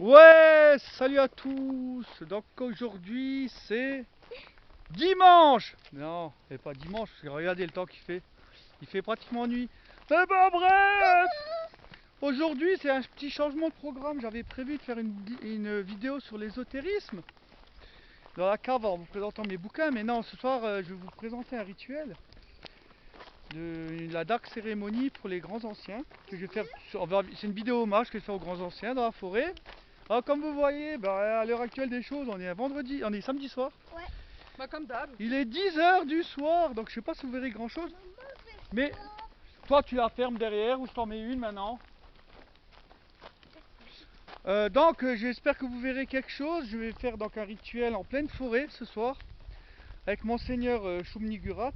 Ouais, salut à tous. Donc aujourd'hui c'est dimanche. Non, c'est pas dimanche, parce que regardez le temps qu'il fait. Il fait pratiquement nuit. Mais bon bref, aujourd'hui c'est un petit changement de programme. J'avais prévu de faire une vidéo sur l'ésotérisme dans la cave en vous présentant mes bouquins. Mais non, ce soir je vais vous présenter un rituel de la dark cérémonie pour les grands anciens que je vais faire. C'est une vidéo hommage que je vais faire aux grands anciens dans la forêt. Alors comme vous voyez, à l'heure actuelle des choses, on est samedi soir. Ouais. Bah comme d'hab. Il est 10 h du soir, donc je sais pas si vous verrez grand chose. Mais toi tu la fermes derrière ou je t'en mets une maintenant. J'espère que vous verrez quelque chose. Je vais faire donc un rituel en pleine forêt ce soir avec Monseigneur Shumnigurat.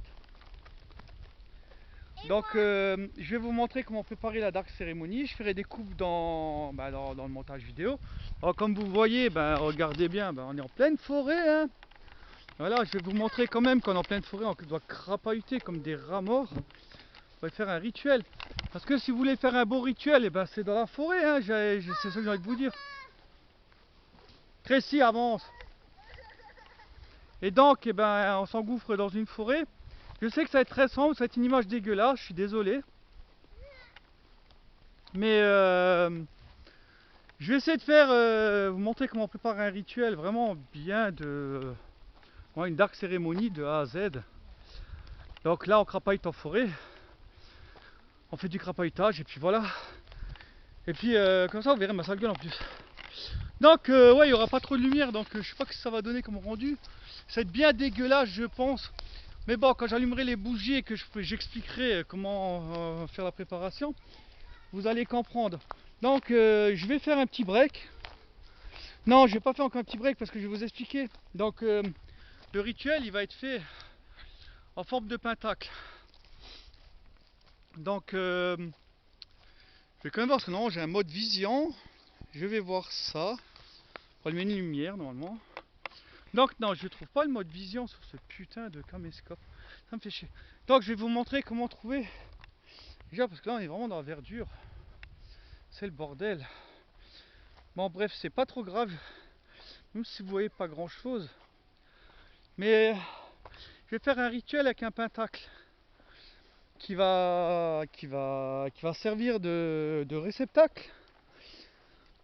Donc je vais vous montrer comment préparer la dark cérémonie. Je ferai des coupes dans le montage vidéo. Alors comme vous voyez, regardez bien, on est en pleine forêt. Hein. Voilà, je vais vous montrer quand même qu'on est en pleine forêt, on doit crapahuter comme des rats morts. On va faire un rituel. Parce que si vous voulez faire un beau rituel, c'est dans la forêt. Hein. C'est ça que j'ai envie de vous dire. Crécy avance. Et donc, on s'engouffre dans une forêt. Je sais que ça va être très sombre, ça va être une image dégueulasse, je suis désolé. Mais je vais essayer de faire, vous montrer comment préparer un rituel vraiment bien une dark cérémonie de A à Z. Donc là on crapahute en forêt, on fait du crapahutage et puis voilà. Et puis comme ça vous verrez ma sale gueule en plus. Donc ouais, il n'y aura pas trop de lumière, donc je sais pas ce que ça va donner comme rendu. Ça va être bien dégueulasse je pense. Mais bon, quand j'allumerai les bougies et que j'expliquerai comment faire la préparation, vous allez comprendre. Donc je vais faire un petit break. Non, je vais pas faire encore un petit break parce que je vais vous expliquer. Donc le rituel il va être fait en forme de pentacle. Donc je vais quand même voir parce que non, j'ai un mode vision. Je vais voir ça. On va allumer une lumière normalement. Donc non, je trouve pas le mode vision sur ce putain de caméscope. Ça me fait chier. Donc je vais vous montrer comment trouver. Déjà parce que là on est vraiment dans la verdure. C'est le bordel. Bon bref, c'est pas trop grave. Même si vous voyez pas grand chose. Mais je vais faire un rituel avec un pentacle qui va servir de réceptacle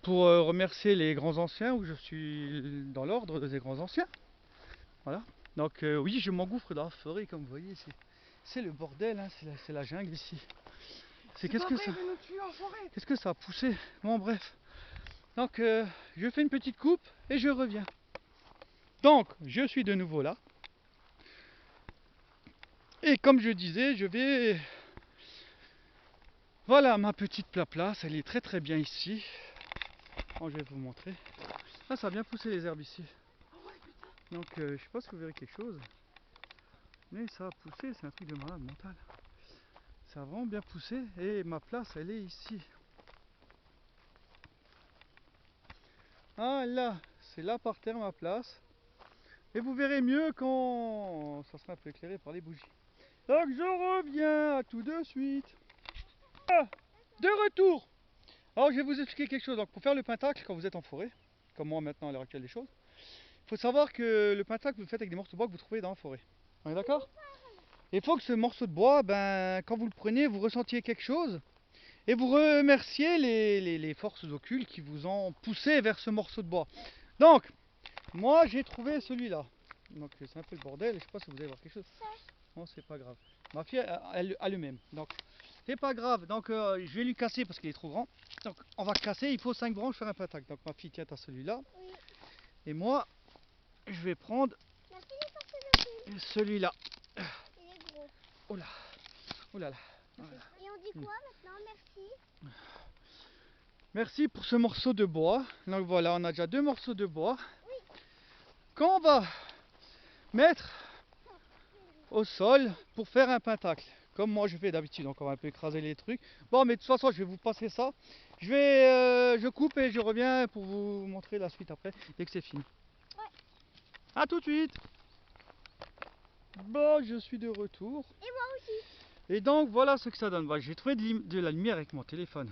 pour remercier les grands anciens, où je suis dans l'ordre des grands anciens. Voilà. Donc oui, je m'engouffre dans la forêt, comme vous voyez, c'est le bordel, hein, c'est la jungle ici. Qu'est-ce que ça a poussé? Bon bref. Donc je fais une petite coupe et je reviens. Donc je suis de nouveau là. Et comme je disais, je vais... Voilà ma petite place, elle est très très bien ici. Bon, je vais vous montrer. Ah, ça a bien poussé les herbes ici. Donc je sais pas si vous verrez quelque chose. Mais ça a poussé, c'est un truc de malade mental. Ça a vraiment bien poussé et ma place elle est ici. Ah là, c'est là par terre ma place. Et vous verrez mieux quand ça sera un peu éclairé par les bougies. Donc je reviens à tout de suite. Ah, de retour. Alors je vais vous expliquer quelque chose. Donc pour faire le pentacle quand vous êtes en forêt, comme moi maintenant à l'heure actuelle des choses, il faut savoir que le pentacle vous le faites avec des morceaux de bois que vous trouvez dans la forêt. On est d'accord? Et il faut que ce morceau de bois, quand vous le prenez, vous ressentiez quelque chose et vous remerciez les forces occultes qui vous ont poussé vers ce morceau de bois. Donc, moi j'ai trouvé celui-là. Donc c'est un peu le bordel, je sais pas si vous allez voir quelque chose. Non, c'est pas grave. Ma fille, elle a le même. Donc, c'est pas grave. Donc, je vais lui casser parce qu'il est trop grand. Donc, on va casser. Il faut 5 branches pour faire un pentacle. Donc, ma fille tient à celui-là. Oui. Et moi, je vais prendre celui-là. Il est gros. Oh là, oh là là. Voilà. Et on dit quoi maintenant? Merci. Merci pour ce morceau de bois. Donc voilà, on a déjà 2 morceaux de bois. Oui. Qu'on va mettre au sol pour faire un pentacle. Comme moi je fais d'habitude, donc on va un peu écraser les trucs. Bon, mais de toute façon, je vais vous passer ça. Je coupe et je reviens pour vous montrer la suite après, dès que c'est fini. Ouais. A tout de suite. Bon, je suis de retour. Et moi aussi. Et donc voilà ce que ça donne. Voilà, j'ai trouvé de la lumière avec mon téléphone.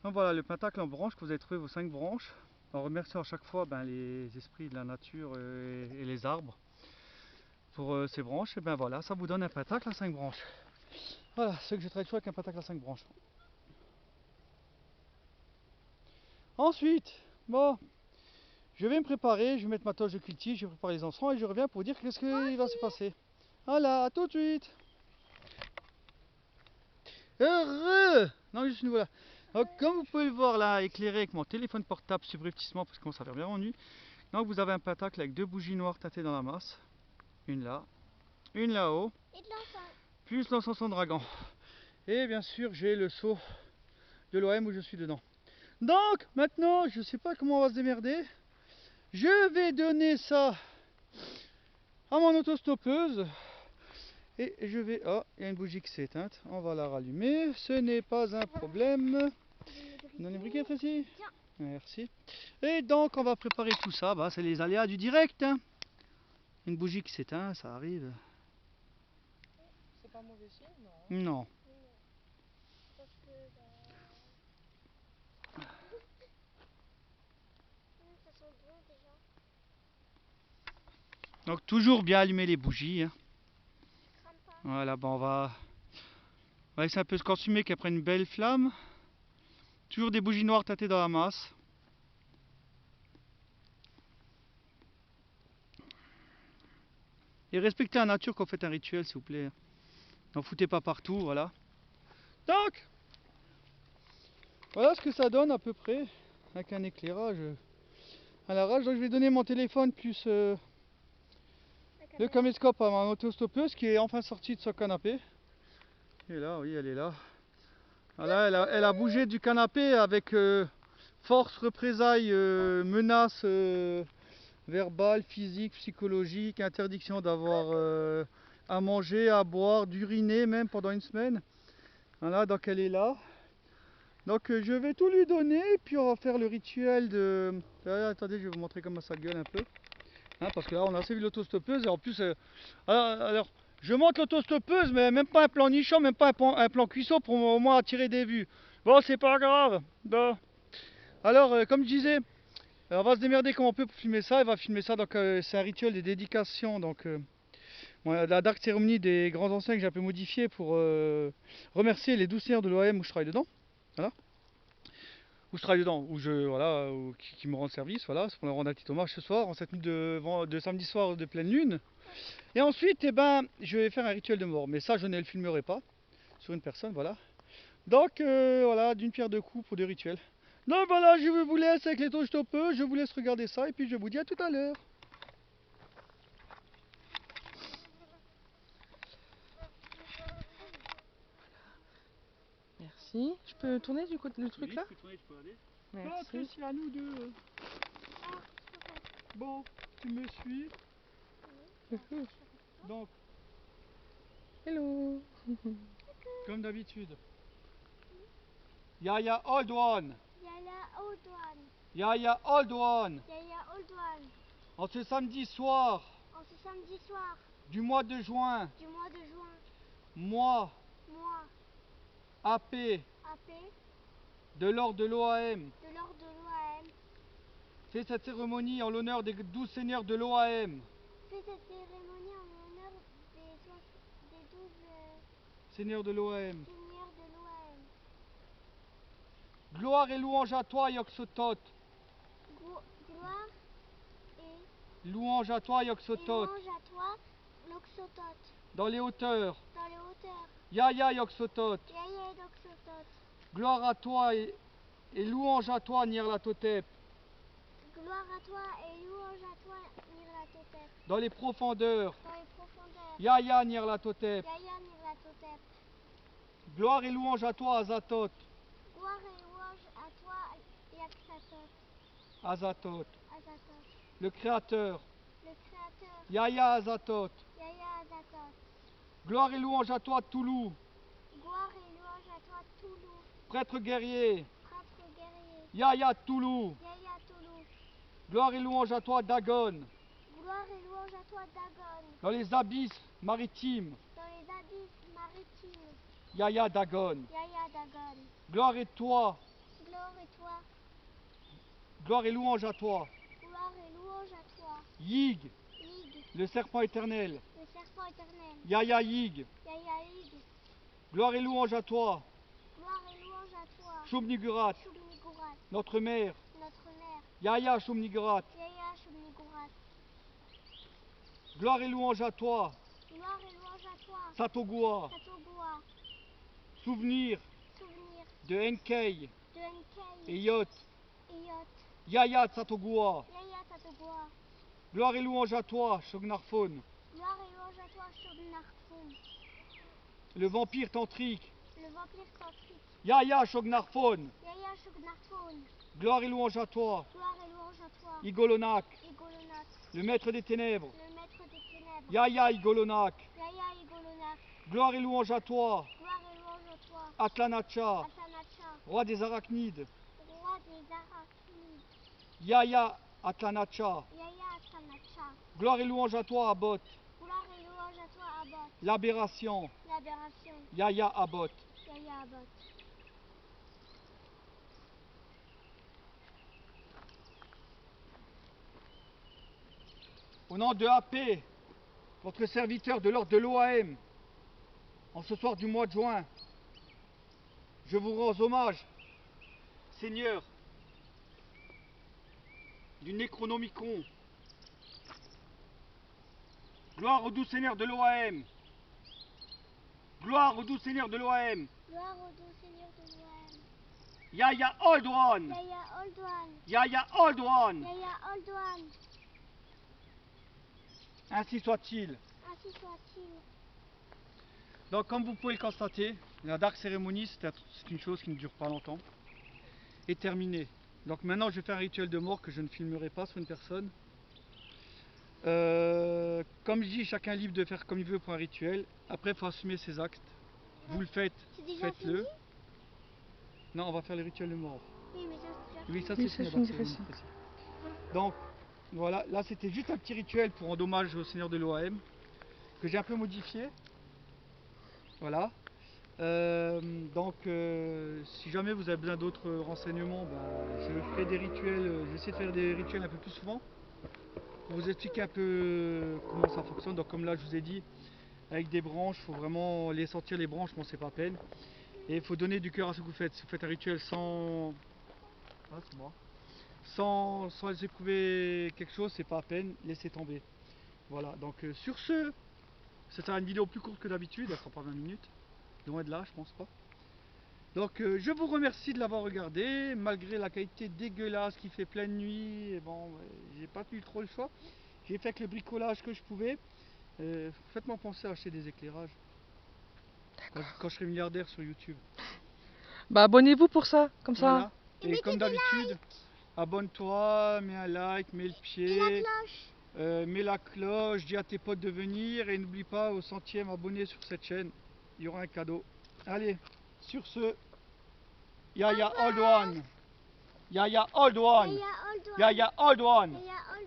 Donc voilà le pentacle en branche, que vous avez trouvé vos 5 branches. En remerciant à chaque fois les esprits de la nature et les arbres pour ces branches. Et ben voilà, ça vous donne un pentacle à 5 branches. Voilà, ce que je travaille toujours avec un pentacle à 5 branches. Ensuite, bon, je vais me préparer, je vais mettre ma toche de cultive, je vais préparer les encens et je reviens pour dire qu'est-ce qu'il va se passer. Voilà, à tout de suite. Heureux. Non, juste une voilà. Donc, comme vous pouvez le voir là, éclairé avec mon téléphone portable subrepticement parce qu'on s'avère bien en nuit. Donc vous avez un pentacle avec 2 bougies noires teintées dans la masse. Une là, une là-haut, Et de l'encens. plus l'encens en dragon. Et bien sûr, j'ai le seau de l'OM où je suis dedans. Donc, maintenant, je sais pas comment on va se démerder. Je vais donner ça à mon autostoppeuse. Et je vais... Oh, il y a une bougie qui s'est éteinte. On va la rallumer. Ce n'est pas un problème. Dans les briquets, Tracy. Tiens. Merci. Et donc, on va préparer tout ça. Bah, c'est les aléas du direct. Hein. Une bougie qui s'éteint, ça arrive. C'est pas mauvais signe, non? Non. Parce que, ça sent bon déjà. Donc, toujours bien allumer les bougies. Hein. Je crame pas. Voilà, bon, on va laisser un peu se consumer qu'elle prenne une belle flamme. Toujours des bougies noires teintées dans la masse. Et respectez la nature quand vous faites un rituel, s'il vous plaît. N'en foutez pas partout, voilà. Donc, voilà ce que ça donne à peu près, avec un éclairage à l'arrache. Donc je vais donner mon téléphone plus le caméscope à ma autostoppeuse qui est enfin sortie de son canapé. Et là, oui, elle est là. Voilà, elle a bougé du canapé avec force, représailles, menaces verbales, physiques, psychologiques, interdiction d'avoir à manger, à boire, d'uriner même pendant une semaine. Voilà, donc elle est là. Donc je vais tout lui donner, puis on va faire le rituel de... attendez, je vais vous montrer comment ça gueule un peu. Hein, parce que là on a servi l'autostoppeuse et en plus... alors, je monte l'autostoppeuse, mais même pas un plan nichon, même pas un plan cuisseau pour au moins attirer des vues. Bon, c'est pas grave. Bon. Alors, comme je disais, on va se démerder comme on peut pour filmer ça. Elle va filmer ça, donc c'est un rituel de dédication. Donc, la dark cérémonie des grands anciens que j'ai un peu modifié pour remercier les 12 seigneurs de l'OM où je travaille dedans. Voilà. Où je travaille dedans, voilà, qui me rendent service, voilà, c'est pour leur rendre un petit hommage ce soir, en cette nuit de samedi soir de pleine lune. Et ensuite, eh ben, je vais faire un rituel de mort, mais ça je ne le filmerai pas sur une personne, voilà. Donc voilà, d'une pierre deux coups pour deux rituels. Donc voilà, je vous laisse avec les touches topeux, je vous laisse regarder ça et puis je vous dis à tout à l'heure. Merci. Je peux tourner du côté le truc là? Merci. Merci. C'est à nous deux. Bon, tu me suis. Donc, Hello. comme d'habitude. Yaya Old One. Yaya Old One. Yaya Old One. Yaya Old One. En ce samedi soir En ce samedi soir du mois de juin, du mois de juin, moi, moi, AP, AP, de l'ordre de l'OAM, de l'ordre de l'OAM, fait cette cérémonie en l'honneur des 12 seigneurs de l'OAM, fait cette cérémonie en l'honneur des 12 seigneurs de l'OAM. seigneurs de l'OAM. Gloire et louange à toi, Yoxotot. Gloire Louange à toi, et Yoxotot. louange à toi, Loxotot, Dans les hauteurs. dans les hauteurs. Yaya Yoxotot. Yaya Loxotot. Gloire à toi et louange à toi, Nyarlathotep. Gloire à toi et louange à toi, Nyarlathotep. Dans les profondeurs. Dans les profondeurs. Yaya Nyarlathotep. Yaya Nyarlathotep. Gloire et louange à toi, Azatot. Gloire et louange à toi, Yaksatot, Azatot. Azatot. Le Créateur. Le Créateur, Yaya Azatot. Yaya Azatot. Gloire et louange à toi, Toulou. Gloire et louange à toi, Toulou, Prêtre guerrier. prêtre guerrier. Yaya Toulou. Yaya Toulou. Gloire et louange à toi, Dagon. Gloire et louange à toi, Dagon. Dans les abysses maritimes. Dans les abysses maritimes. Yaya Dagon. Yaya Dagon. Gloire et toi, Gloire et toi. Gloire et louange à toi. Gloire et louange à toi. Yig, Yig, le serpent éternel. le serpent éternel. Yaya Yig, Yaya Yig, gloire et louange à toi. gloire et louange à toi. Shumnigurat, Shubnigurat, notre mère. notre mère. Yaya Shumnigurat, Yaya Shubnigurat, gloire et louange à toi. gloire et louange à toi. Satogua, Satogoa, souvenir souvenir de Enkei de Enkei et Yot. et Yot. Yaya Satogua, Yaya Satogoa, gloire et louange à toi, Shognarphone. gloire et louange à toi. Shubnarphone, Le vampire tantrique. le vampire tantrique. Yaya Shognarphone, Yaya Shubnarphone, gloire et louange à toi. gloire et louange à toi. Igolonak, Igolonak, le maître des ténèbres. le maître des ténèbres. Yaya Igolonak, Yaya Igolonak, gloire et louange à toi. gloire et louange à toi. Atlanacha, Atlanacha, roi des arachnides. roi des arachides. Yaya Atlanacha, Yaya Atlanacha, gloire et louange à toi, Abot. gloire et louange à toi. Abbot, L'aberration, l'aberration. Yaya Abot. Yaya Abbot. Au nom de AP, votre serviteur de l'ordre de l'OAM, en ce soir du mois de juin, je vous rends hommage, Seigneur, du Necronomicon. Gloire au doux Seigneur de l'OAM. Gloire au doux Seigneur de l'OAM. Gloire au doux Seigneur de l'OM. Yaya Old One. Yaya Old One, Yaya Old One. Yaya Old One. Ainsi soit-il. Ainsi soit-il. Donc comme vous pouvez le constater, la Dark Ceremony, c'est une chose qui ne dure pas longtemps, est terminée. Donc maintenant je vais faire un rituel de mort que je ne filmerai pas sur une personne. Comme je dis, chacun est libre de faire comme il veut pour un rituel. Après il faut assumer ses actes. Vous le faites, C'est déjà faites-le. fini? Non, on va faire le rituel de mort. Oui, mais ça c'est déjà Oui, ça Oui, c'est ça, la je Dark me dirais Ceremony précis. Donc voilà, là c'était juste un petit rituel pour rendre hommage au Seigneur de l'OAM que j'ai un peu modifié. Voilà. Si jamais vous avez besoin d'autres renseignements, je ferai des rituels, j'essaie de faire des rituels un peu plus souvent pour vous expliquer un peu comment ça fonctionne. Donc comme là je vous ai dit, avec des branches, il faut vraiment les sentir les branches, bon c'est pas à peine. Et il faut donner du cœur à ce que vous faites. Si vous faites un rituel sans... Ah, c'est moi. Sans éprouver quelque chose, c'est pas à peine, laissez tomber. Voilà, donc sur ce, ça sera une vidéo plus courte que d'habitude, elle sera pas 20 minutes. Loin de là, je pense pas. Donc je vous remercie de l'avoir regardé, malgré la qualité dégueulasse qui fait pleine nuit. Et bon, j'ai pas eu trop le choix. J'ai fait avec le bricolage que je pouvais. Faites-moi penser à acheter des éclairages. Quand je serai milliardaire sur YouTube. Bah abonnez-vous pour ça, comme ça. Voilà. Et comme d'habitude, abonne-toi, mets un like, mets le Et la pied, cloche. mets la cloche, dis à tes potes de venir et n'oublie pas au 100e abonné sur cette chaîne, il y aura un cadeau. Allez, sur ce, Yaya Old One, Yaya Old One, Yaya Old One. Yaya Old One. Yaya Old